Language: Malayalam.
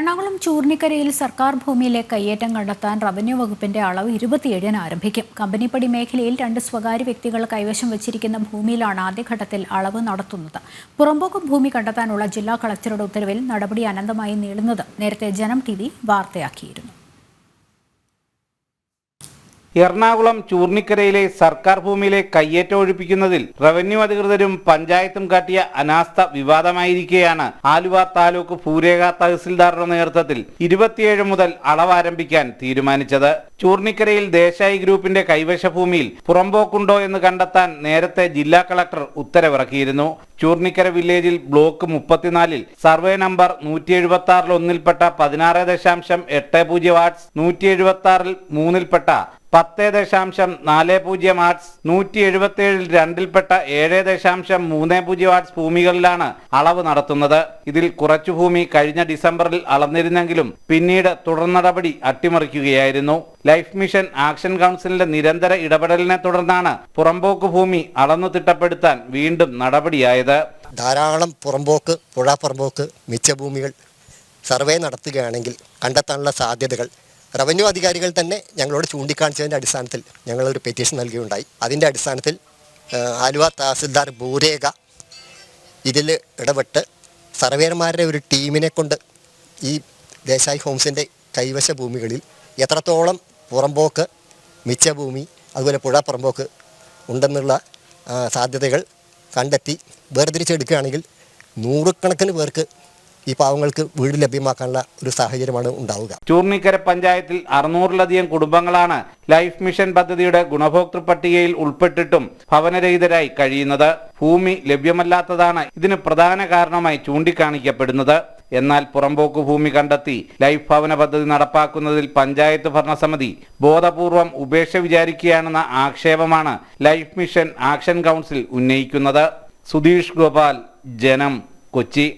എറണാകുളം ചൂർണിക്കരയിൽ സർക്കാർ ഭൂമിയിലെ കയ്യേറ്റം കണ്ടെത്താൻ റവന്യൂ വകുപ്പിന്റെ അളവ് 27-ന് ആരംഭിക്കും. കമ്പനിപ്പടി മേഖലയിൽ 2 സ്വകാര്യ വ്യക്തികൾ കൈവശം വച്ചിരിക്കുന്ന ഭൂമിയിലാണ് ആദ്യഘട്ടത്തിൽ അളവ് നടത്തുന്നത്. പുറമ്പോക്ക് ഭൂമി കണ്ടെത്താനുള്ള ജില്ലാ കളക്ടറുടെ ഉത്തരവിൽ നടപടി അനന്തമായി നീളുന്നത് നേരത്തെ ജനം TV വാർത്തയാക്കിയിരുന്നു. എറണാകുളം ചൂർണിക്കരയിലെ സർക്കാർ ഭൂമിയിലെ കയ്യേറ്റം ഒഴിപ്പിക്കുന്നതിൽ റവന്യൂ അധികൃതരും പഞ്ചായത്തും കാട്ടിയ അനാസ്ഥ വിവാദമായിരിക്കെയാണ് ആലുവ താലൂക്ക് ഭൂരേഖ തഹസിൽദാറുടെ നേതൃത്വത്തിൽ 27 മുതൽ അളവ് ആരംഭിക്കാൻ തീരുമാനിച്ചത്. ചൂർണിക്കരയിൽ ദേശായി ഗ്രൂപ്പിന്റെ കൈവശ ഭൂമിയിൽ പുറമ്പോക്കുണ്ടോ എന്ന് കണ്ടെത്താൻ നേരത്തെ ജില്ലാ കളക്ടർ ഉത്തരവിറക്കിയിരുന്നു. ചൂർണിക്കര വില്ലേജിൽ ബ്ലോക്ക് 34-ൽ സർവേ നമ്പർ 176-ൽ 1-ൽപ്പെട്ട 16.80 വാട്ട്സ്, 176-ൽ 3-ൽപ്പെട്ട 10.40 വാട്ട്സ്, 177-ൽ 2-ൽപ്പെട്ട 7.30 വാട്ട്സ് ഭൂമികളിലാണ് അളവ് നടത്തുന്നത്. ഇതിൽ കുറച്ചു ഭൂമി കഴിഞ്ഞ ഡിസംബറിൽ അളന്നിരുന്നെങ്കിലും പിന്നീട് തുടർ നടപടി അട്ടിമറിക്കുകയായിരുന്നു. ലൈഫ് മിഷൻ ആക്ഷൻ കൗൺസിലിന്റെ നിരന്തര ഇടപെടലിനെ തുടർന്നാണ് പുറമ്പോക്ക് ഭൂമി അളന്നു തിട്ടപ്പെടുത്താൻ വീണ്ടും നടപടിയായത്. ധാരാളം പുറമ്പോക്ക്, പുഴാപ്പുറമ്പോക്ക്, മിച്ചഭൂമികൾ സർവേ നടത്തുകയാണെങ്കിൽ കണ്ടെത്താനുള്ള സാധ്യതകൾ റവന്യൂ അധികാരികൾ തന്നെ ഞങ്ങളോട് ചൂണ്ടിക്കാണിച്ചതിൻ്റെ അടിസ്ഥാനത്തിൽ ഞങ്ങളൊരു പെറ്റീഷൻ നൽകുകയുണ്ടായി. അതിൻ്റെ അടിസ്ഥാനത്തിൽ ആലുവ തഹസിൽദാർ ഭൂരേഖ ഇതിൽ ഇടപെട്ട് സർവേയർമാരുടെ ഒരു ടീമിനെ കൊണ്ട് ഈ ദേശായി ഹോംസിൻ്റെ കൈവശ ഭൂമികളിൽ എത്രത്തോളം പുറമ്പോക്ക്, മിച്ചഭൂമി, അതുപോലെ പുഴ പുറമ്പോക്ക് ഉണ്ടെന്നുള്ള സാധ്യതകൾ കണ്ടെത്തി വേർതിരിച്ചെടുക്കുകയാണെങ്കിൽ നൂറുകണക്കിന് പേർക്ക് ഈ പാവങ്ങൾക്ക് വീട് ലഭ്യമാക്കാനുള്ള ഒരു സാഹചര്യമാണ് ഉണ്ടാവുക. ചൂർണിക്കര പഞ്ചായത്തിൽ 600-ലധികം കുടുംബങ്ങളാണ് ലൈഫ് മിഷൻ പദ്ധതിയുടെ ഗുണഭോക്തൃ പട്ടികയിൽ ഉൾപ്പെട്ടിട്ടും ഭവനരഹിതരായി കഴിയുന്നത്. ഭൂമി ലഭ്യമല്ലാത്തതാണ് ഇതിന് പ്രധാന കാരണമായി ചൂണ്ടിക്കാണിക്കപ്പെടുന്നത്. എന്നാൽ പുറമ്പോക്ക് ഭൂമി കണ്ടെത്തി ലൈഫ് ഭവന പദ്ധതി നടപ്പാക്കുന്നതിൽ പഞ്ചായത്ത് ഭരണസമിതി ബോധപൂർവം ഉപേക്ഷ വിചാരിക്കുകയാണെന്ന ആക്ഷേപമാണ് ലൈഫ് മിഷൻ ആക്ഷൻ കൗൺസിൽ ഉന്നയിക്കുന്നത്. സുധീഷ് ഗോപാൽ, ജനം, കൊച്ചി.